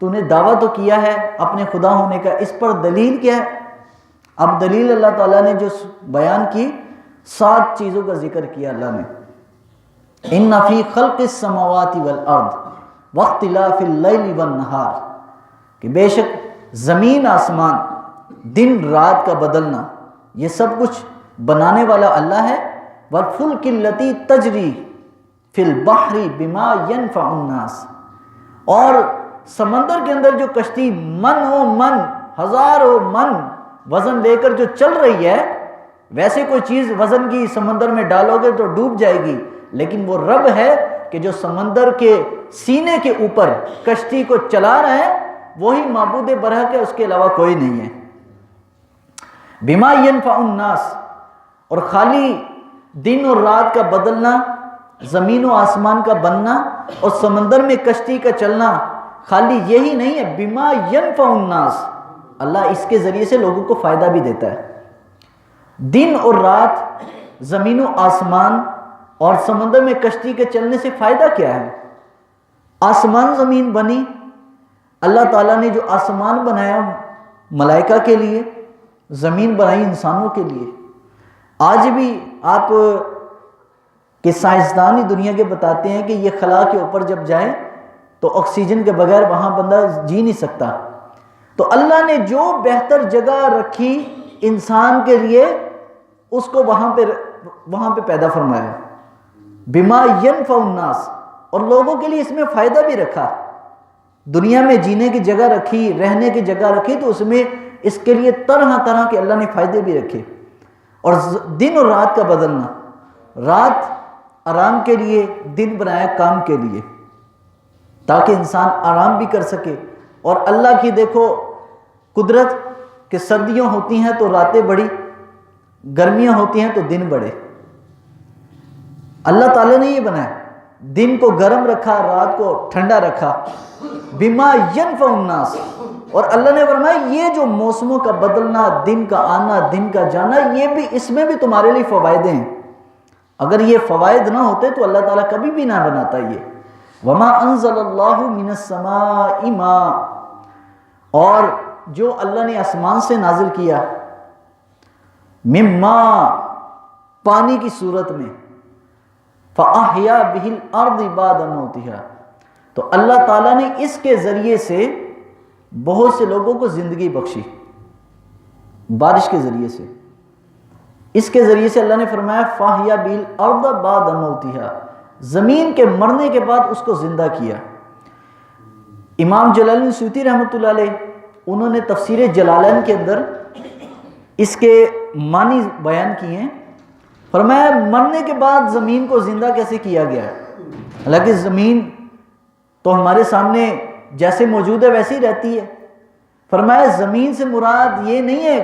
تو نے دعویٰ تو کیا ہے اپنے خدا ہونے کا، اس پر دلیل کیا ہے؟ اب دلیل اللہ تعالیٰ نے جو بیان کی، 7 چیزوں کا ذکر کیا اللہ نے. ان فی خلق السماوات والارض واختلاف اللیل والنہار، کہ بے شک زمین آسمان، دن رات کا بدلنا، یہ سب کچھ بنانے والا اللہ ہے. والفلک التی تجری فی البحر بما ینفع الناس، اور سمندر کے اندر جو کشتی من و من، ہزاروں من وزن لے کر جو چل رہی ہے، ویسے کوئی چیز وزن کی سمندر میں ڈالو گے تو ڈوب جائے گی، لیکن وہ رب ہے کہ جو سمندر کے سینے کے اوپر کشتی کو چلا رہا ہے، وہی معبود برحق ہے، اس کے علاوہ کوئی نہیں ہے. بما ینفع الناس، اور خالی دن اور رات کا بدلنا، زمین و آسمان کا بننا اور سمندر میں کشتی کا چلنا، خالی یہی نہیں ہے. بما ینفع الناس، اللہ اس کے ذریعے سے لوگوں کو فائدہ بھی دیتا ہے. دن اور رات، زمین و آسمان اور سمندر میں کشتی کے چلنے سے فائدہ کیا ہے؟ آسمان زمین بنی، اللہ تعالیٰ نے جو آسمان بنایا ملائکہ کے لیے، زمین بنائی انسانوں کے لیے. آج بھی آپ کے سائنسدان دنیا کے بتاتے ہیں کہ یہ خلا کے اوپر جب جائیں تو آکسیجن کے بغیر وہاں بندہ جی نہیں سکتا. تو اللہ نے جو بہتر جگہ رکھی انسان کے لیے، اس کو وہاں پہ پیدا فرمایا. بما ینفع الناس، اور لوگوں کے لیے اس میں فائدہ بھی رکھا. دنیا میں جینے کی جگہ رکھی، رہنے کی جگہ رکھی، تو اس میں اس کے لیے طرح طرح کے اللہ نے فائدے بھی رکھے. اور دن اور رات کا بدلنا، رات آرام کے لیے، دن بنایا کام کے لیے، تاکہ انسان آرام بھی کر سکے. اور اللہ کی دیکھو قدرت کہ سردیاں ہوتی ہیں تو راتیں بڑی، گرمیاں ہوتی ہیں تو دن بڑے. اللہ تعالیٰ نے یہ بنایا، دن کو گرم رکھا، رات کو ٹھنڈا رکھا. بما ینفع الناس، اور اللہ نے فرمایا یہ جو موسموں کا بدلنا، دن کا آنا، دن کا جانا، یہ بھی، اس میں بھی تمہارے لیے فوائد ہیں. اگر یہ فوائد نہ ہوتے تو اللہ تعالیٰ کبھی بھی نہ بناتا یہ. وما انزل اللہ من السماء ماء، اور جو اللہ نے آسمان سے نازل کیا، مما، پانی کی صورت میں، فاحیا بہ الارض بعد موتہا، تو اللہ تعالیٰ نے اس کے ذریعے سے بہت سے لوگوں کو زندگی بخشی. بارش کے ذریعے سے، اس کے ذریعے سے اللہ نے فرمایا فاحیا بہ الارض بعد موتہا، زمین کے مرنے کے بعد اس کو زندہ کیا. امام جلال الدین سیوطی رحمۃ اللہ علیہ، انہوں نے تفسیر جلالین کے اندر اس کے معنی بیان کیے ہیں. فرمایا مرنے کے بعد زمین کو زندہ کیسے کیا گیا ہے؟ حالانکہ زمین تو ہمارے سامنے جیسے موجود ہے ویسے ہی رہتی ہے. فرمایا زمین سے مراد یہ نہیں ہے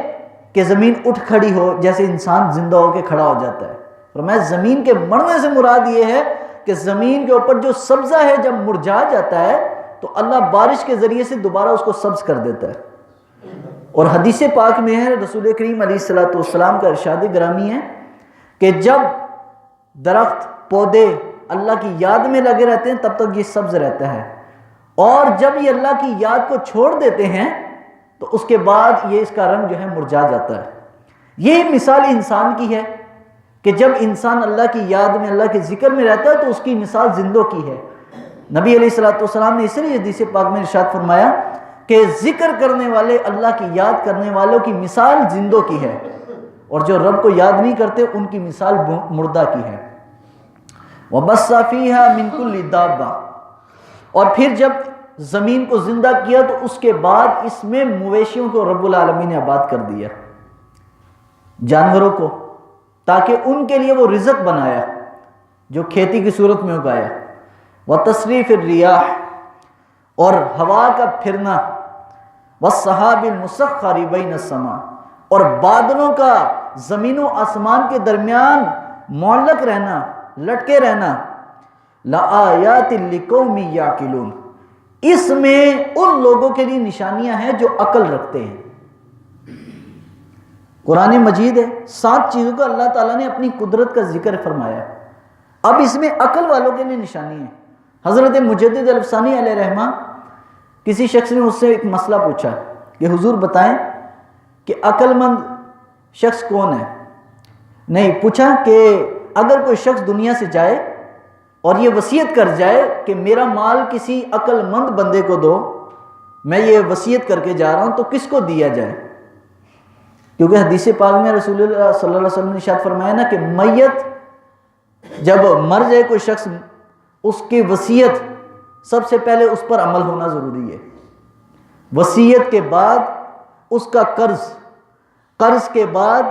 کہ زمین اٹھ کھڑی ہو جیسے انسان زندہ ہو کے کھڑا ہو جاتا ہے. فرمایا زمین کے مرنے سے مراد یہ ہے کہ زمین کے اوپر جو سبزہ ہے جب مرجھا جاتا ہے تو اللہ بارش کے ذریعے سے دوبارہ اس کو سبز کر دیتا ہے. اور حدیث پاک میں ہے، رسول کریم علیہ الصلوۃ والسلام کا ارشاد گرامی ہے کہ جب درخت پودے اللہ کی یاد میں لگے رہتے ہیں تب تک یہ سبز رہتا ہے، اور جب یہ اللہ کی یاد کو چھوڑ دیتے ہیں تو اس کے بعد یہ اس کا رنگ جو ہے مرجھا جاتا ہے. یہ مثال انسان کی ہے کہ جب انسان اللہ کی یاد میں، اللہ کے ذکر میں رہتا ہے تو اس کی مثال زندوں کی ہے. نبی علیہ الصلوۃ والسلام نے اس لیے حدیث پاک میں ارشاد فرمایا کہ ذکر کرنے والے، اللہ کی یاد کرنے والوں کی مثال زندوں کی ہے، اور جو رب کو یاد نہیں کرتے ان کی مثال مردہ کی ہے. وَبَثَّ فِيهَا مِن كُلِّ دَابَّةٍ، اور پھر جب زمین کو زندہ کیا تو اس کے بعد اس میں مویشیوں کو رب العالمین نے آباد کر دیا، جانوروں کو، تاکہ ان کے لیے وہ رزق بنایا جو کھیتی کی صورت میں اگایا. وَتَصْرِيفِ الرِّيَاحِ، اور ہوا کا پھرنا، وَالسَّحَابِ الْمُسَخَّرِ بَيْنَ السَّمَاءِ، اور بادلوں کا زمین و آسمان کے درمیان معلق رہنا، لٹکے رہنا. لَآيَاتٍ لِقَوْمٍ يَعْقِلُونَ، اس میں ان لوگوں کے لیے نشانیاں ہیں جو عقل رکھتے ہیں. قرآن مجید ہے، 7 چیزوں کا اللہ تعالیٰ نے اپنی قدرت کا ذکر فرمایا. اب اس میں عقل والوں کے لیے نشانی ہے. حضرت مجدد الفسانی علیہ رحمہ کسی شخص نے اس سے ایک مسئلہ پوچھا کہ حضور بتائیں کہ عقل مند شخص کون ہے؟ نہیں، پوچھا کہ اگر کوئی شخص دنیا سے جائے اور یہ وصیت کر جائے کہ میرا مال کسی عقل مند بندے کو دو، میں یہ وصیت کر کے جا رہا ہوں، تو کس کو دیا جائے؟ کیونکہ حدیث پاک میں رسول اللہ صلی اللہ علیہ وسلم نے ارشاد فرمایا نا کہ میت جب مر جائے کوئی شخص، اس کی وصیت سب سے پہلے اس پر عمل ہونا ضروری ہے، وصیت کے بعد اس کا قرض کے بعد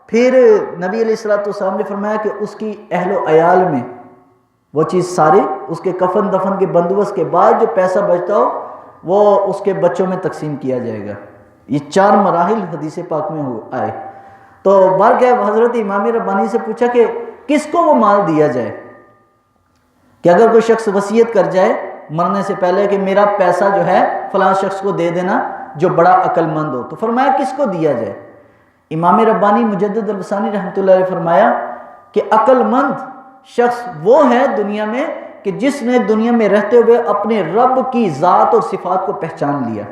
پھر نبی علیہ السلام نے فرمایا کہ اس کی اہل و عیال میں وہ چیز ساری، اس کے کفن دفن کے بندوبست کے بعد جو پیسہ بچتا ہو وہ اس کے بچوں میں تقسیم کیا جائے گا۔ یہ 4 مراحل حدیث پاک میں آئے۔ تو بہرکیف حضرت امام ربانی سے پوچھا کہ کس کو وہ مال دیا جائے، کہ اگر کوئی شخص وصیت کر جائے مرنے سے پہلے کہ میرا پیسہ جو ہے فلاں شخص کو دے دینا جو بڑا عقل مند ہو، تو فرمایا کس کو دیا جائے؟ امام ربانی مجدد البصانی رحمۃ اللہ علیہ فرمایا کہ عقل مند شخص وہ ہے دنیا میں کہ جس نے دنیا میں رہتے ہوئے اپنے رب کی ذات اور صفات کو پہچان لیا۔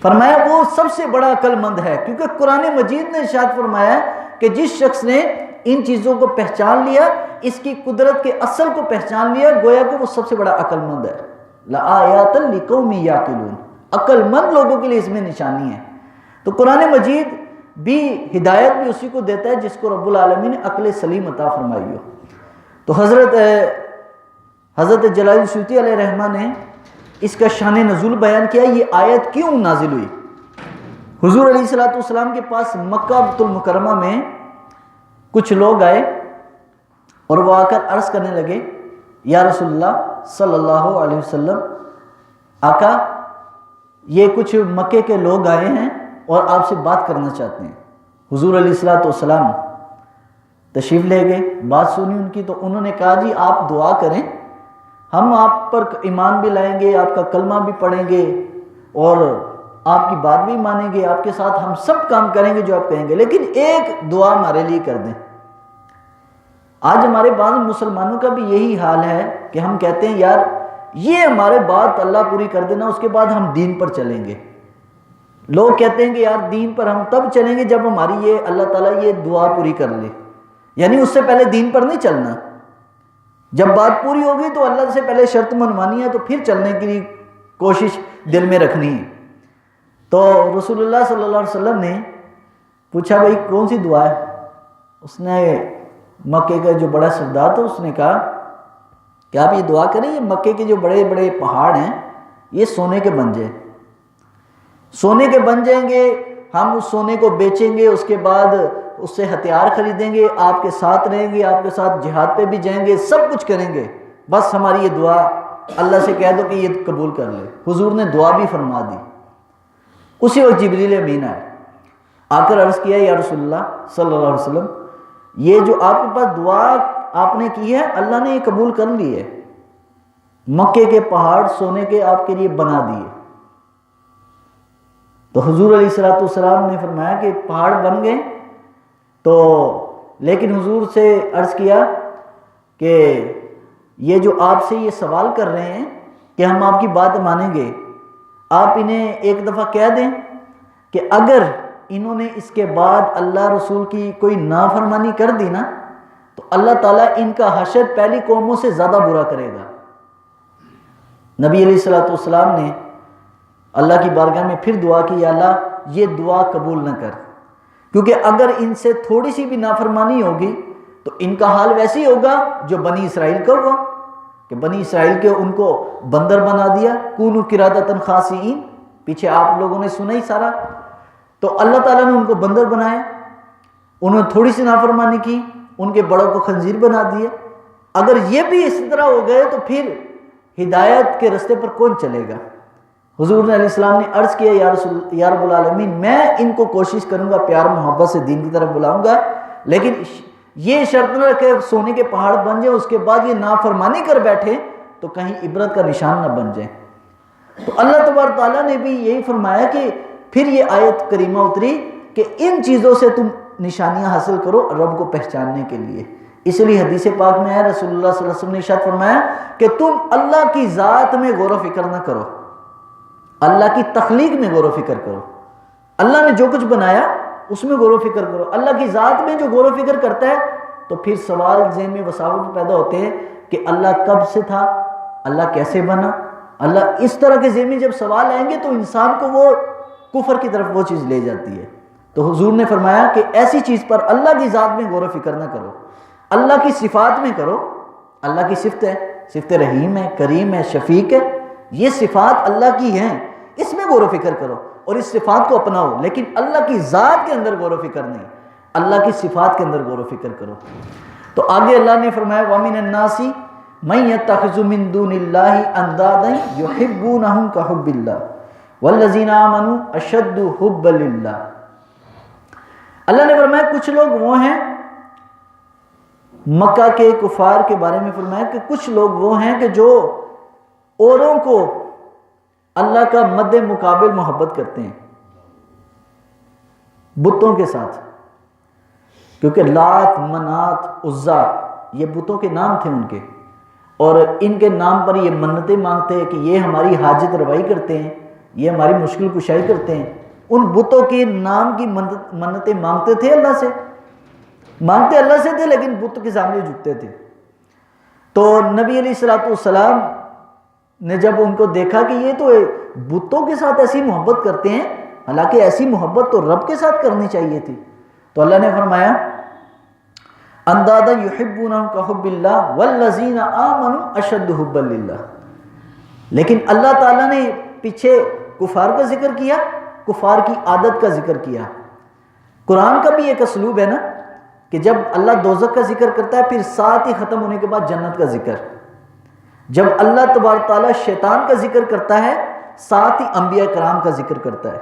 فرمایا وہ سب سے بڑا عقل مند ہے، کیونکہ قرآن مجید نے ارشاد فرمایا کہ جس شخص نے ان چیزوں کو پہچان لیا، اس کی قدرت کے اصل کو پہچان لیا، گویا کہ وہ سب سے بڑا عقل مند ہے۔ لآیات لقوم یعقلون، عقل مند لوگوں کے لیے اس میں نشانی ہے۔ تو قرآن مجید بھی ہدایت بھی اسی کو دیتا ہے جس کو رب العالمین نے عقل سلیم عطا فرمائی ہو۔ تو حضرت جلال السیوطی علیہ رحمہ نے اس کا شان نزول بیان کیا، یہ آیت کیوں نازل ہوئی۔ حضور علیہ السلام کے پاس مکہ المکرمہ میں کچھ لوگ آئے اور وہ آ کر عرض کرنے لگے، یا رسول اللہ صلی اللہ علیہ وسلم، آقا یہ کچھ مکے کے لوگ آئے ہیں اور آپ سے بات کرنا چاہتے ہیں۔ حضور علیہ السلام تشریف لے گئے، بات سنی ان کی، تو انہوں نے کہا جی آپ دعا کریں، ہم آپ پر ایمان بھی لائیں گے، آپ کا کلمہ بھی پڑھیں گے اور آپ کی بات بھی مانیں گے، آپ کے ساتھ ہم سب کام کریں گے جو آپ کہیں گے، لیکن ایک دعا ہمارے لیے کر دیں۔ آج ہمارے بعض مسلمانوں کا بھی یہی حال ہے کہ ہم کہتے ہیں یار یہ ہمارے بات اللہ پوری کر دینا، اس کے بعد ہم دین پر چلیں گے۔ لوگ کہتے ہیں کہ یار دین پر ہم تب چلیں گے جب ہماری یہ اللہ تعالیٰ یہ دعا پوری کر لے، یعنی اس سے پہلے دین پر نہیں چلنا۔ جب بات پوری ہوگی تو اللہ سے پہلے شرط منوانی ہے، تو پھر چلنے کی کوشش دل میں رکھنی ہے۔ تو رسول اللہ صلی اللہ علیہ وسلم نے پوچھا بھائی کون سی دعا ہے؟ اس نے مکے کا جو بڑا سردار تھا اس نے کہا کہ آپ یہ دعا کریں، یہ مکے کے جو بڑے بڑے پہاڑ ہیں یہ سونے کے بن جائیں، سونے کے بن جائیں گے، ہم اس سونے کو بیچیں گے، اس کے بعد اس سے ہتھیار خریدیں گے، آپ کے ساتھ رہیں گے، آپ کے ساتھ جہاد پہ بھی جائیں گے، سب کچھ کریں گے، بس ہماری یہ دعا اللہ سے کہہ دو کہ یہ قبول کر لے۔ حضور نے دعا بھی فرما دی۔ اسی وقت جبریل امین آئے، آ کر عرض کیا یا رسول اللہ صلی اللہ علیہ وسلم، یہ جو آپ کے پاس دعا آپ نے کی ہے اللہ نے یہ قبول کر لی ہے، مکے کے پہاڑ سونے کے آپ کے لیے بنا دیے۔ تو حضور علیہ السلام نے فرمایا کہ پہاڑ بن گئے، تو لیکن حضور سے عرض کیا کہ یہ جو آپ سے یہ سوال کر رہے ہیں کہ ہم آپ کی بات مانیں گے، آپ انہیں ایک دفعہ کہہ دیں کہ اگر انہوں نے اس کے بعد اللہ رسول کی کوئی نافرمانی کر دی نا تو اللہ تعالیٰ ان کا حشر پہلی قوموں سے زیادہ برا کرے گا۔ نبی علیہ السلام نے اللہ کی بارگاہ میں پھر دعا کی، یا اللہ یہ دعا قبول نہ کر، کیونکہ اگر ان سے تھوڑی سی بھی نافرمانی ہوگی تو ان کا حال ویسے ہی ہوگا جو بنی اسرائیل کا ہوا، کہ بنی اسرائیل کے ان کو بندر بنا دیا، کونوا قردۃ خاسئین، پیچھے آپ لوگوں نے سنا ہی سارا۔ تو اللہ تعالیٰ نے ان کو بندر بنایا، انہوں نے تھوڑی سی نافرمانی کی، ان کے بڑوں کو خنزیر بنا دیا۔ اگر یہ بھی اس طرح ہو گئے تو پھر ہدایت کے رستے پر کون چلے گا؟ حضور علیہ السلام نے عرض کیا یا رب العالمین، میں ان کو کوشش کروں گا پیار محبت سے دین کی طرف بلاؤں گا، لیکن یہ شرط نہ کہ سونے کے پہاڑ بن جائیں، اس کے بعد یہ نافرمانی کر بیٹھے تو کہیں عبرت کا نشان نہ بن جائیں۔ تو اللہ تبارک تعالیٰ نے بھی یہی فرمایا کہ پھر یہ آیت کریمہ اتری کہ ان چیزوں سے تم نشانیاں حاصل کرو رب کو پہچاننے کے لیے۔ اس لیے حدیث پاک میں ہے، رسول اللہ صلی اللہ علیہ وسلم نے ارشاد فرمایا کہ تم اللہ کی ذات میں غور و فکر نہ کرو، اللہ کی تخلیق میں غور و فکر کرو، اللہ نے جو کچھ بنایا اس میں غور و فکر کرو، اللہ کی ذات میں جو غور و فکر کرتا ہے تو پھر سوال ذہن میں وساوت پیدا ہوتے ہیں کہ اللہ کب سے تھا، اللہ کیسے بنا، اللہ اس طرح کے ذہن میں جب سوال آئیں گے تو انسان کو وہ کفر کی طرف وہ چیز لے جاتی ہے۔ تو حضور نے فرمایا کہ ایسی چیز پر اللہ کی ذات میں غور و فکر نہ کرو، اللہ کی صفات میں کرو۔ اللہ کی صفت ہے، صفت رحیم ہے، کریم ہے، شفیق ہے، یہ صفات اللہ کی ہیں، اس میں غور و فکر کرو اور اس صفات کو اپناؤ، لیکن اللہ کی ذات کے اندر غور و فکر نہیں، اللہ کی صفات کے اندر غور و فکر کرو۔ تو آگے اللہ نے فرمایا وَمِنَ النَّاسِ مَن يَتَّخِذُ مِن دُونِ اللَّهِ أَندَادًا يُحِبُّونَهُمْ كَحُبِّ اللَّهِ وَالَّذِينَ آمَنُوا أَشَدُّ حُبًّا لِلَّهِ۔ اللہ نے فرمایا کچھ لوگ وہ ہیں، مکہ کے کفار کے بارے میں فرمایا کہ کچھ لوگ وہ ہیں کہ جو اوروں کو اللہ کا مد مقابل محبت کرتے ہیں بتوں کے ساتھ، کیونکہ لات، منات، عزا یہ بتوں کے نام تھے ان کے، اور ان کے نام پر یہ منتیں مانگتے ہیں کہ یہ ہماری حاجت روائی کرتے ہیں، یہ ہماری مشکل کشائی کرتے ہیں۔ ان بتوں کے نام کی منتیں مانگتے تھے، اللہ سے مانگتے اللہ سے تھے، لیکن بت کے سامنے جھکتے تھے۔ تو نبی علیہ الصلوۃ والسلام نے جب ان کو دیکھا کہ یہ تو بتوں کے ساتھ ایسی محبت کرتے ہیں، حالانکہ ایسی محبت تو رب کے ساتھ کرنی چاہیے تھی، تو اللہ نے فرمایا اندادا یحبونہم کحب اللہ والذین آمنوا اشد حبا للہ۔ لیکن اللہ تعالیٰ نے پیچھے کفار کا ذکر کیا، کفار کی عادت کا ذکر کیا۔ قرآن کا بھی ایک اسلوب ہے نا کہ جب اللہ دوزخ کا ذکر کرتا ہے پھر ساتھ ہی ختم ہونے کے بعد جنت کا ذکر، جب اللہ تبارک تعالیٰ شیطان کا ذکر کرتا ہے ساتھ ہی انبیاء کرام کا ذکر کرتا ہے،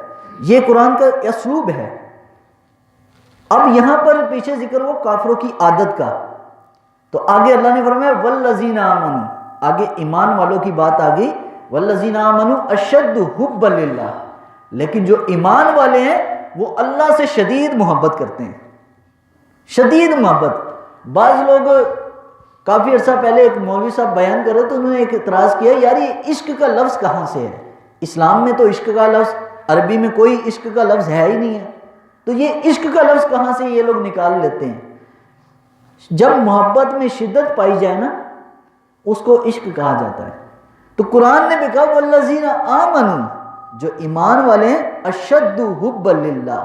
یہ قرآن کا اسلوب ہے۔ اب یہاں پر پیچھے ذکر ہو کافروں کی عادت کا، تو آگے اللہ نے فرمایا والذین آمنوا، آگے ایمان والوں کی بات آ گئی، والذین آمنوا اشد حبا للہ، لیکن جو ایمان والے ہیں وہ اللہ سے شدید محبت کرتے ہیں، شدید محبت۔ بعض لوگ کافی عرصہ پہلے ایک مولوی صاحب بیان کر رہے تو انہوں نے ایک اعتراض کیا، یار یہ عشق کا لفظ کہاں سے ہے؟ اسلام میں تو عشق کا لفظ، عربی میں کوئی عشق کا لفظ ہے ہی نہیں ہے، تو یہ عشق کا لفظ کہاں سے یہ لوگ نکال لیتے ہیں؟ جب محبت میں شدت پائی جائے نا اس کو عشق کہا جاتا ہے۔ تو قرآن نے بھی کہا والذین آمنوا، جو ایمان والے ہیں اشد حبا للہ،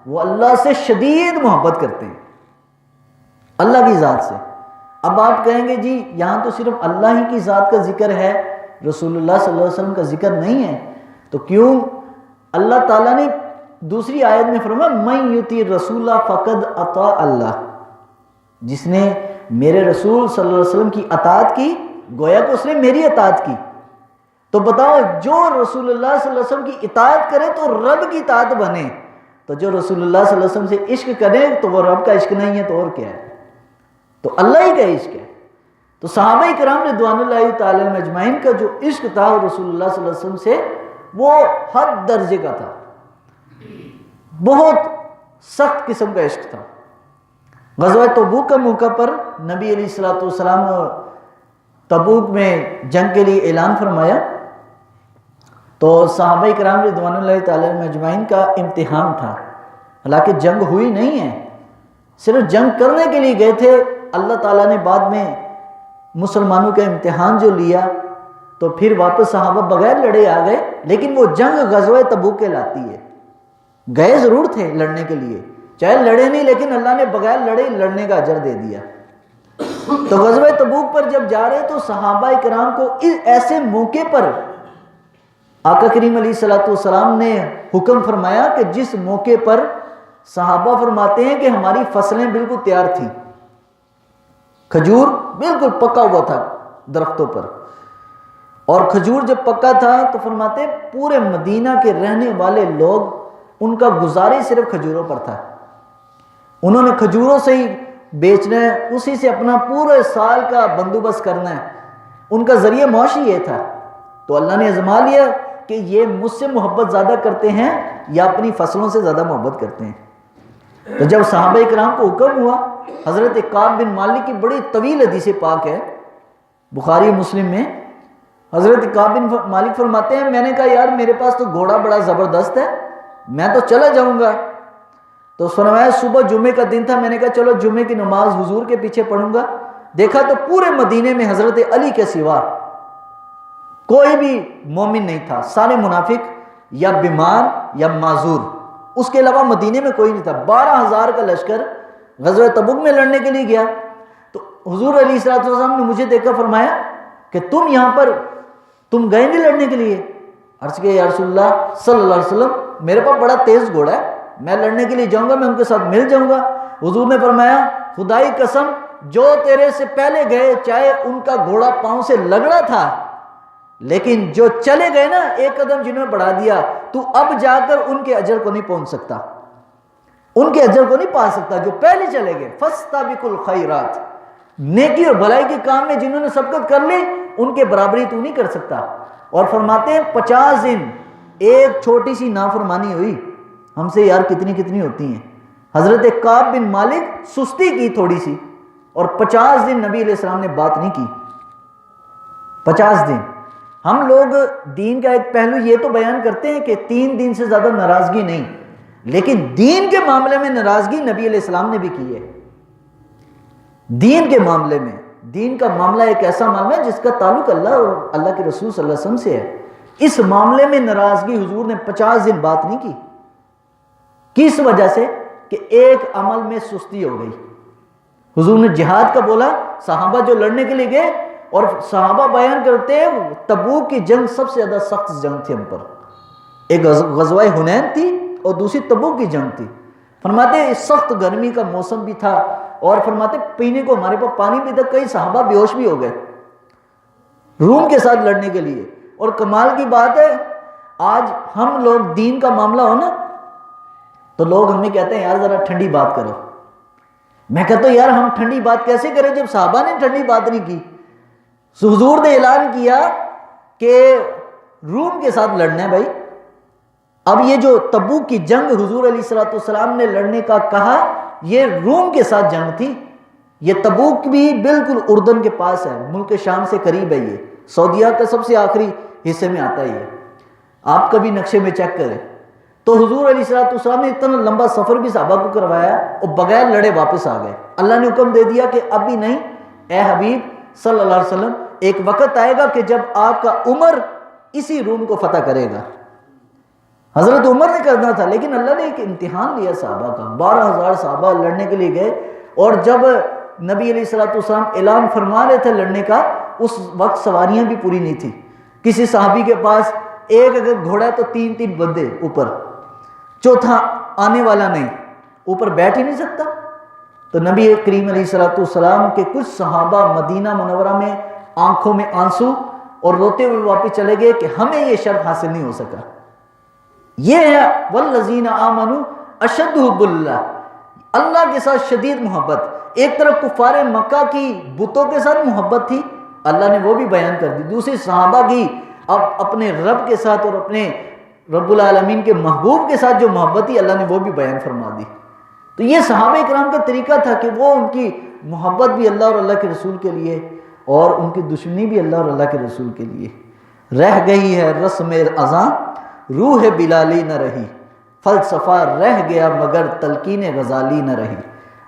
وہ اللہ سے شدید محبت کرتے ہیں، اللہ کی ذات سے۔ اب آپ کہیں گے جی یہاں تو صرف اللہ ہی کی ذات کا ذکر ہے، رسول اللہ صلی اللہ علیہ وسلم کا ذکر نہیں ہے، تو کیوں اللہ تعالیٰ نے دوسری آیت میں فرمایا من یطیع الرسول فقد اطاع اللہ، جس نے میرے رسول صلی اللہ علیہ وسلم کی اطاعت کی گویا کہ اس نے میری اطاعت کی۔ تو بتاؤ جو رسول اللہ صلی اللہ علیہ وسلم کی اطاعت کرے تو رب کی اطاعت بنے، تو جو رسول اللہ صلی اللہ علیہ وسلم سے عشق کرے تو وہ رب کا عشق نہیں ہے تو اور کیا ہے؟ تو اللہ ہی کا عشق ہے۔ تو صحابہ کرام رضوان اللہ تعالی عنہم اجمعین کا جو عشق تھا رسول اللہ صلی اللہ علیہ وسلم سے وہ حد درجے کا تھا، بہت سخت قسم کا عشق تھا۔ غزوہ تبوک کا موقع پر نبی علیہ الصلوۃ والسلام تبوک میں جنگ کے لیے اعلان فرمایا، تو صحابہ کرام رضوان اللہ تعالی عنہم اجمعین کا امتحان تھا، حالانکہ جنگ ہوئی نہیں ہے، صرف جنگ کرنے کے لیے گئے تھے۔ اللہ تعالیٰ نے بعد میں مسلمانوں کا امتحان جو لیا تو پھر واپس صحابہ بغیر لڑے آ گئے، لیکن وہ جنگ غزوہ تبوک کہلاتی ہے۔ گئے ضرور تھے لڑنے کے لیے، چاہے لڑے نہیں، لیکن اللہ نے بغیر لڑے لڑنے کا اجر دے دیا۔ تو غزوہ تبوک پر جب جا رہے تو صحابہ کرام کو ایسے موقع پر آقا کریم علیہ الصلوۃ والسلام نے حکم فرمایا کہ جس موقع پر صحابہ فرماتے ہیں کہ ہماری فصلیں بالکل تیار تھیں، کھجور بالکل پکا ہوا تھا درختوں پر، اور کھجور جب پکا تھا تو فرماتے ہیں پورے مدینہ کے رہنے والے لوگ ان کا گزارا صرف کھجوروں پر تھا، انہوں نے کھجوروں سے ہی بیچنا ہے، اسی سے اپنا پورے سال کا بندوبست کرنا ہے، ان کا ذریعہ معاشی یہ تھا۔ تو اللہ نے آزما لیا کہ یہ مجھ سے محبت زیادہ کرتے ہیں یا اپنی فصلوں سے زیادہ محبت کرتے ہیں۔ تو جب صحابہ کرام کو حکم ہوا، حضرت کعب بن مالک کی بڑی طویل حدیث پاک ہے بخاری مسلم میں، حضرت کعب بن مالک فرماتے ہیں میں نے کہا یار میرے پاس تو گھوڑا بڑا زبردست ہے، میں تو چلا جاؤں گا۔ تو فرمایا صبح جمعے کا دن تھا، میں نے کہا چلو جمعے کی نماز حضور کے پیچھے پڑھوں گا۔ دیکھا تو پورے مدینے میں حضرت علی کے سوا کوئی بھی مومن نہیں تھا، سارے منافق یا بیمار یا معذور، اس کے علاوہ مدینے میں کوئی نہیں تھا۔ 12,000 کا لشکر غزوہ تبوک میں لڑنے کے لیے گیا۔ تو حضور علیہ السلام نے مجھے دیکھا، فرمایا کہ تم یہاں پر تم گئے نہیں لڑنے کے لیے؟ عرض کیا یا رسول اللہ صلی اللہ علیہ وسلم میرے پاس بڑا تیز گھوڑا ہے، میں لڑنے کے لیے جاؤں گا، میں ان کے ساتھ مل جاؤں گا۔ حضور نے فرمایا خدائی قسم جو تیرے سے پہلے گئے چاہے ان کا گھوڑا پاؤں سے لگڑا تھا، لیکن جو چلے گئے نا ایک قدم جنہوں نے بڑھا دیا، تو اب جا کر ان کے اجر کو نہیں پہنچ سکتا، ان کے اجر کو نہیں پا سکتا جو پہلے چلے گئے۔ فاستبقوا الخیرات، نیکی اور بھلائی کے کام میں جنہوں نے سبقت کر لی ان کے برابری تو نہیں کر سکتا۔ اور فرماتے ہیں 50 دن ایک چھوٹی سی نافرمانی ہوئی، ہم سے یار کتنی ہوتی ہیں۔ حضرت کعب بن مالک سستی کی تھوڑی سی، اور 50 دن نبی علیہ السلام نے بات نہیں کی۔ 50 دن ہم لوگ دین کا ایک پہلو یہ تو بیان کرتے ہیں کہ 3 دن سے زیادہ ناراضگی نہیں، لیکن دین کے معاملے میں ناراضگی نبی علیہ السلام نے بھی کی ہے۔ دین کے معاملے میں، دین کا معاملہ ایک ایسا معاملہ ہے جس کا تعلق اللہ اور اللہ کے رسول صلی اللہ علیہ وسلم سے ہے، اس معاملے میں ناراضگی حضور نے 50 دن بات نہیں کی۔ کس وجہ سے؟ کہ ایک عمل میں سستی ہو گئی۔ حضور نے جہاد کا بولا، صحابہ جو لڑنے کے لیے گئے، اور صحابہ بیان کرتے ہیں تبوک کی جنگ سب سے زیادہ سخت جنگ تھی ہم پر، ایک غزوہ حنین تھی اور دوسری تبوک کی جنگ تھی۔ فرماتے ہیں سخت گرمی کا موسم بھی تھا، اور فرماتے پینے کو ہمارے پاس پانی بھی تھا، کئی صحابہ بیہوش بھی ہو گئے روم کے ساتھ لڑنے کے لیے۔ اور کمال کی بات ہے آج ہم لوگ دین کا معاملہ ہو نا تو لوگ ہمیں کہتے ہیں یار ذرا ٹھنڈی بات کرو۔ میں کہتا ہوں یار ہم ٹھنڈی بات کیسے کریں جب صحابہ نے ٹھنڈی بات نہیں کی؟ حضور نے اعلان کیا کہ روم کے ساتھ لڑنا ہے بھائی۔ اب یہ جو تبوک کی جنگ حضور علیہ السلام نے لڑنے کا کہا، یہ روم کے ساتھ جنگ تھی۔ یہ تبوک بھی بالکل اردن کے پاس ہے، ملک شام سے قریب ہے، یہ سعودیہ کا سب سے آخری حصے میں آتا ہے۔ یہ آپ کبھی نقشے میں چیک کریں تو حضور علیہ السلام نے اتنا لمبا سفر بھی صحابہ کو کروایا اور بغیر لڑے واپس آ گئے۔ اللہ نے حکم دے دیا کہ اب بھی نہیں، اے حبیب صلی اللہ علیہ وسلم ایک وقت آئے گا کہ جب آپ کا عمر اسی روم کو فتح کرے گا۔ حضرت عمر نے کرنا تھا، لیکن اللہ نے ایک امتحان لیا صحابہ کا۔ 12,000 صحابہ لڑنے کے لیے گئے، اور جب نبی علیہ السلام اعلان فرما رہے تھے لڑنے کا، اس وقت سواریاں بھی پوری نہیں تھی۔ کسی صحابی کے پاس ایک اگر گھوڑا ہے تو 3 بندے اوپر، چوتھا آنے والا نہیں، اوپر بیٹھ ہی نہیں سکتا۔ تو نبی کریم علیہ السلام کے کچھ صحابہ مدینہ منورہ میں آنکھوں میں آنسو اور روتے ہوئے واپس چلے گئے کہ ہمیں یہ شرف حاصل نہیں ہو سکا۔ یہ ہے والذین آمنوا اشد حب اللہ، اللہ کے ساتھ شدید محبت۔ ایک طرف کفار مکہ کی بتوں کے ساتھ محبت تھی، اللہ نے وہ بھی بیان کر دی۔ دوسری صحابہ کی اب اپنے رب کے ساتھ اور اپنے رب العالمین کے محبوب کے ساتھ جو محبت تھی، اللہ نے وہ بھی بیان فرما دی۔ تو یہ صحابہ کرام کا طریقہ تھا کہ وہ ان کی محبت بھی اللہ اور اللہ کے رسول کے لیے، اور ان کی دشمنی بھی اللہ اور اللہ کے رسول کے لیے۔ رہ گئی ہے رسم اذاں، روح بلالی نہ رہی، فلسفہ رہ گیا مگر تلقین غزالی نہ رہی۔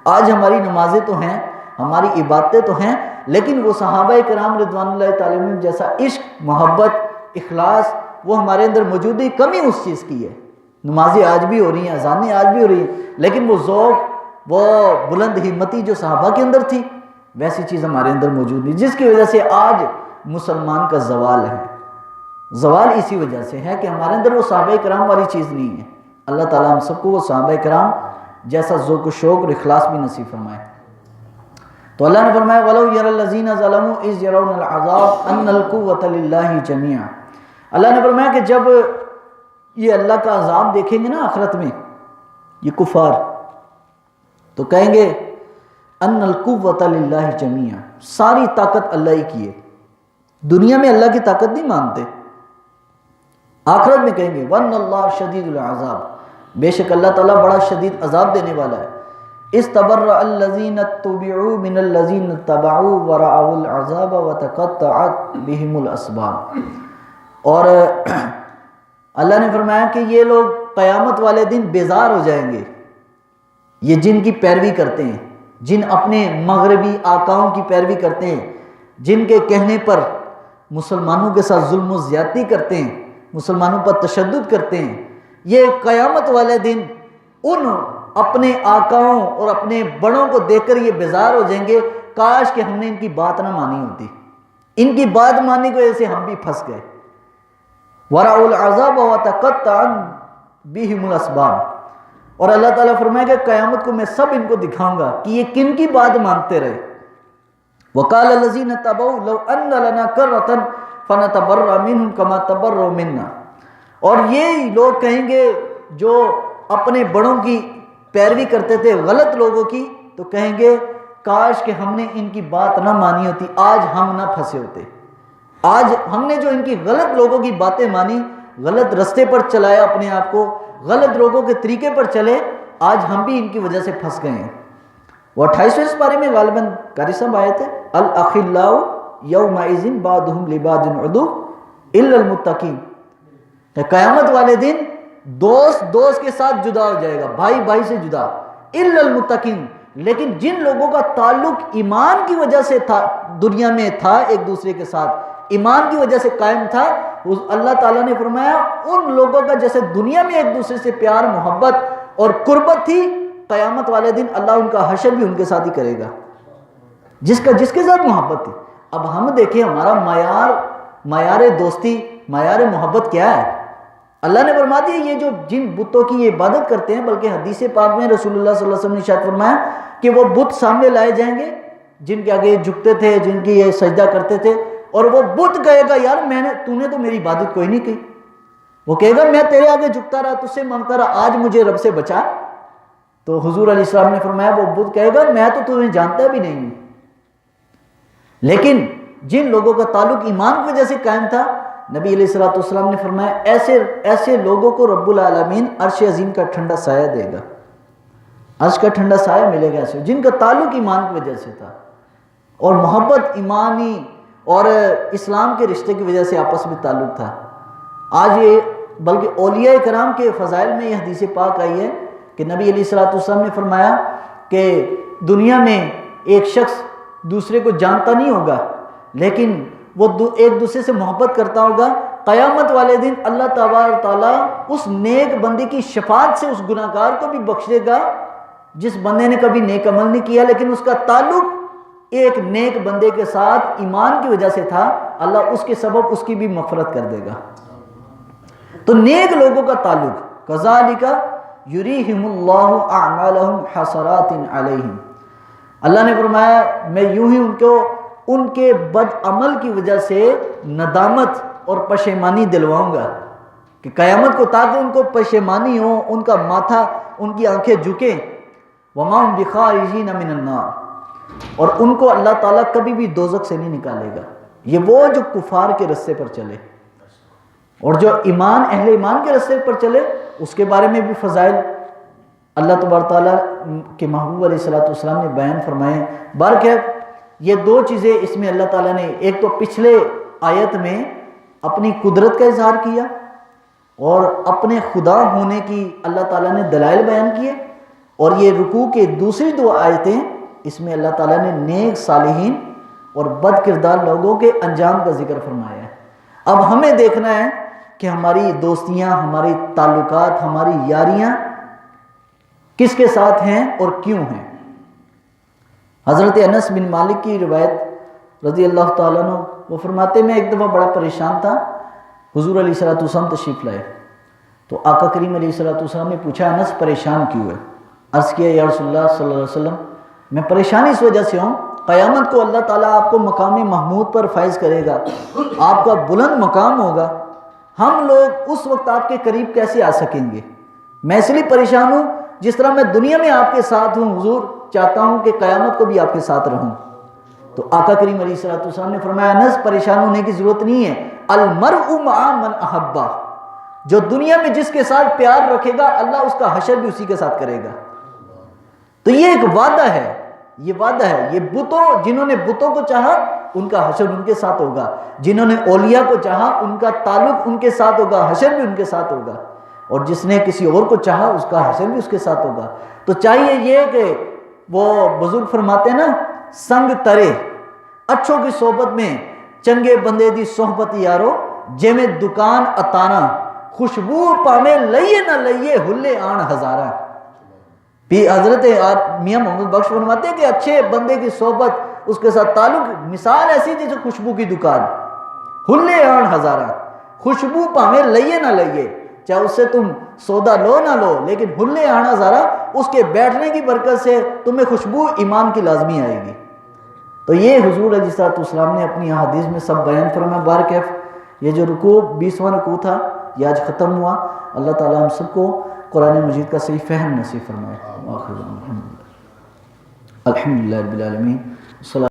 آج ہماری نمازیں تو ہیں، ہماری عبادتیں تو ہیں، لیکن وہ صحابہ کرام رضوان اللہ تعالیٰ عنہم جیسا عشق، محبت، اخلاص وہ ہمارے اندر موجود ہے۔ کمی اس چیز کی ہے۔ نمازیں آج بھی ہو رہی ہیں، اذانیں آج بھی ہو رہی ہیں، لیکن وہ ذوق، وہ بلند ہمتی جو صحابہ کے اندر تھی، ویسی چیز ہمارے اندر موجود نہیں، جس کی وجہ سے آج مسلمان کا زوال ہے۔ زوال اسی وجہ سے ہے کہ ہمارے اندر وہ صحابہ کرام والی چیز نہیں ہے۔ اللہ تعالیٰ ہم سب کو وہ صحابہ کرام جیسا ذوق و شوق اور اخلاص بھی نصیب فرمائے۔ تو اللہ نے فرمایا وَلَوْ يَرَى الَّذِينَ ظَلَمُوا إِذْ يَرَوْنَ الْعَذَابَ أَنَّ الْقُوَّةَ لِلَّهِ جَمِيعًا۔ اللہ نے فرمایا کہ جب یہ اللہ کا عذاب دیکھیں گے نا آخرت میں یہ کفار، تو کہیں گے ان القوۃ للہ جمیعا، ساری طاقت اللہ ہی کی ہے۔ دنیا میں اللہ کی طاقت نہیں مانتے، آخرت میں کہیں گے وَأَنَّ اللَّهَ شَدِيدُ الْعَذَابِ، بے شک اللہ تعالیٰ بڑا شدید عذاب دینے والا ہے۔ استبرأ الذین اتبعوا من الذین اتبعوا ورأوا العذاب وتقطعت بهم الاسباب. اور اللہ نے فرمایا کہ یہ لوگ قیامت والے دن بیزار ہو جائیں گے، یہ جن کی پیروی کرتے ہیں، جن اپنے مغربی آقاؤں کی پیروی کرتے ہیں، جن کے کہنے پر مسلمانوں کے ساتھ ظلم و زیادتی کرتے ہیں، مسلمانوں پر تشدد کرتے ہیں، یہ قیامت والے دن ان اپنے آقاؤں اور اپنے بڑوں کو دیکھ کر یہ بیزار ہو جائیں گے، کاش کہ ہم نے ان کی بات نہ مانی ہوتی، ان کی بات ماننے کی وجہ سے ہم بھی پھنس گئے. وَرَأَوُا الْعَذَابَ وَتَقَطَّعَتْ بِهِمُ الْأَسْبَابُ. اور اللہ تعالیٰ فرمائے کہ قیامت کو میں سب ان کو دکھاؤں گا کہ یہ کن کی بات مانتے رہے. وَقَالَ الَّذِينَ اتَّبَعُوا لَوْ أَنَّ لَنَا كَرَّةً فَنَتَبَرَّأَ مِنْهُمْ كَمَا تَبَرَّؤُوا مِنَّا. اور یہ لوگ کہیں گے جو اپنے بڑوں کی پیروی کرتے تھے غلط لوگوں کی، تو کہیں گے کاش کہ ہم نے ان کی بات نہ مانی ہوتی، آج ہم نہ پھنسے ہوتے. آج ہم نے جو ان کی غلط لوگوں کی باتیں مانی، غلط رستے پر چلایا اپنے آپ کو، غلط لوگوں کے طریقے پر چلے، آج ہم بھی ان کی وجہ سے پھنس گئے ہیں. وہ 28ویں پارے میں غالباً قاری صاحب آئے تھے، الاخلاء یومئذ بعضهم لبعض عدو الا المتقین. کہ قیامت والے دن دوست دوست کے ساتھ جدا ہو جائے گا، بھائی بھائی سے جدا، الا المتقین. لیکن جن لوگوں کا تعلق ایمان کی وجہ سے تھا، دنیا میں تھا ایک دوسرے کے ساتھ، ایمان کی وجہ سے قائم تھا، اللہ تعالیٰ نے فرمایا ان لوگوں کا جیسے دنیا میں ایک دوسرے سے پیار محبت اور قربت تھی، قیامت والے دن اللہ ان کا حشر بھی ان کے ساتھ ہی کرے گا، جس کے ساتھ محبت تھی. اب ہم دیکھیں ہمارا معیار دوستی، معیار محبت کیا ہے؟ اللہ نے فرما دیا یہ جو جن بتوں کی یہ عبادت کرتے ہیں، بلکہ حدیث پاک میں رسول اللہ صلی اللہ علیہ وسلم نے ارشاد فرمایا کہ وہ بت سامنے لائے جائیں گے جن کے آگے جھکتے تھے، جن کی یہ سجدہ کرتے تھے، اور وہ بت کہے گا یار تو نے تو میری عبادت کوئی نہیں کی. وہ کہے گا میں تیرے آگے جھکتا رہا، تجھ سے مانگتا رہا، آج مجھے رب سے بچا. تو حضور علیہ السلام نے فرمایا وہ بت کہے گا میں تو تمہیں جانتا بھی نہیں ہوں. لیکن جن لوگوں کا تعلق ایمان کی وجہ سے قائم تھا، نبی علیہ الصلوۃ والسلام نے فرمایا ایسے لوگوں کو رب العالمین عرش عظیم کا ٹھنڈا سایہ دے گا، عرش کا ٹھنڈا سایہ ملے گا ایسے جن کا تعلق ایمان کی وجہ سے تھا اور محبت ایمانی اور اسلام کے رشتے کی وجہ سے آپس میں تعلق تھا. آج یہ بلکہ اولیاء کرام کے فضائل میں یہ حدیث پاک آئی ہے کہ نبی علیہ الصلوۃ والسلام نے فرمایا کہ دنیا میں ایک شخص دوسرے کو جانتا نہیں ہوگا لیکن وہ ایک دوسرے سے محبت کرتا ہوگا، قیامت والے دن اللہ تبارک تعالیٰ اس نیک بندے کی شفاعت سے اس گناہ گار کو بھی بخشے گا جس بندے نے کبھی نیک عمل نہیں کیا لیکن اس کا تعلق ایک نیک بندے کے ساتھ ایمان کی وجہ سے تھا، اللہ اس کے سبب اس کی بھی مغفرت کر دے گا. تو نیک لوگوں کا تعلق کذالک یریہم اللہ اعمالہم حسرات علیہم. اللہ نے فرمایا میں یوں ہی ان کے بد عمل کی وجہ سے ندامت اور پشیمانی دلواؤں گا کہ قیامت کو تاکہ ان کو پشیمانی ہو، ان کا ماتھا، ان کی آنکھیں جھکیں. وما هم بخارجین من النار. اور ان کو اللہ تعالیٰ کبھی بھی دوزخ سے نہیں نکالے گا. یہ وہ جو کفار کے رستے پر چلے اور جو اہل ایمان کے رستے پر چلے، اس کے بارے میں بھی فضائل اللہ تبارک تعالیٰ کے محبوب علیہ الصلوۃ والسلام نے بیان فرمائے. بہرکیف یہ دو چیزیں اس میں اللہ تعالیٰ نے ایک تو پچھلے آیت میں اپنی قدرت کا اظہار کیا اور اپنے خدا ہونے کی اللہ تعالیٰ نے دلائل بیان کیے، اور یہ رکوع کے دوسری دو آیتیں اس میں اللہ تعالیٰ نے نیک صالحین اور بد کردار لوگوں کے انجام کا ذکر فرمایا ہے. اب ہمیں دیکھنا ہے کہ ہماری دوستیاں، ہماری تعلقات، ہماری یاریاں کس کے ساتھ ہیں اور کیوں ہیں. حضرت انس بن مالک کی روایت رضی اللہ تعالیٰ عنہ، وہ فرماتے میں ایک دفعہ بڑا پریشان تھا، حضور علیہ الصلوۃ والسلام تشریف لائے تو آقا کریم علیہ الصلوۃ والسلام نے پوچھا انس پریشان کیوں ہے؟ عرض کیا یا رسول اللہ صلی اللہ علیہ وسلم میں پریشانی اس وجہ سے ہوں، قیامت کو اللہ تعالیٰ آپ کو مقام محمود پر فائز کرے گا، آپ کا بلند مقام ہوگا، ہم لوگ اس وقت آپ کے قریب کیسے آ سکیں گے؟ میں اس لیے پریشان ہوں جس طرح میں دنیا میں آپ کے ساتھ ہوں، حضور چاہتا ہوں کہ قیامت کو بھی آپ کے ساتھ رہوں. تو آقا کریم علیہ الصلوۃ والسلام نے فرمایا انس پریشان ہونے کی ضرورت نہیں ہے، المرء مع من احبہ، جو دنیا میں جس کے ساتھ پیار رکھے گا اللہ اس کا حشر بھی اسی کے ساتھ کرے گا. تو یہ ایک وعدہ ہے، یہ وعدہ ہے. یہ بتوں، جنہوں نے بتوں کو چاہا ان کا حشر ان کے ساتھ ہوگا، جنہوں نے اولیاء کو چاہا ان کا تعلق ان کے ساتھ ہوگا، حشر بھی ان کے ساتھ ہوگا، اور جس نے کسی اور کو چاہا اس کا حشر بھی اس کے ساتھ ہوگا. تو چاہیے یہ کہ وہ بزرگ فرماتے ہیں نا، سنگ ترے اچھوں کی صحبت میں چنگے بندے دی صحبت یارو، جے میں دکان اتانا خوشبو پامے لئیے نہ لئیے ہلے آن ہزارہ. بھی حضرت میاں محمد بخش فرماتے ہیں کہ اچھے بندے کی صحبت، اس کے ساتھ تعلق، مثال ایسی جیسے خوشبو کی دکان، ہلے آن ہزارہ، خوشبو پامے لئیے نہ لئیے، چاہے اس سے تم سودا لو نہ لو، لیکن ہلے آنا ذرا اس کے بیٹھنے کی برکت سے تمہیں خوشبو ایمان کی لازمی آئے گی. تو یہ حضور علیہ الصلوۃ والسلام نے اپنی احادیث میں سب بیان فرمایا. بارکیف یہ جو رکوع 20واں رکوع تھا یہ آج ختم ہوا. اللہ تعالی ہم سب کو قرآن مجید کا صحیح فہم نصیب فرمائے. الحمدللہ رب العالمین.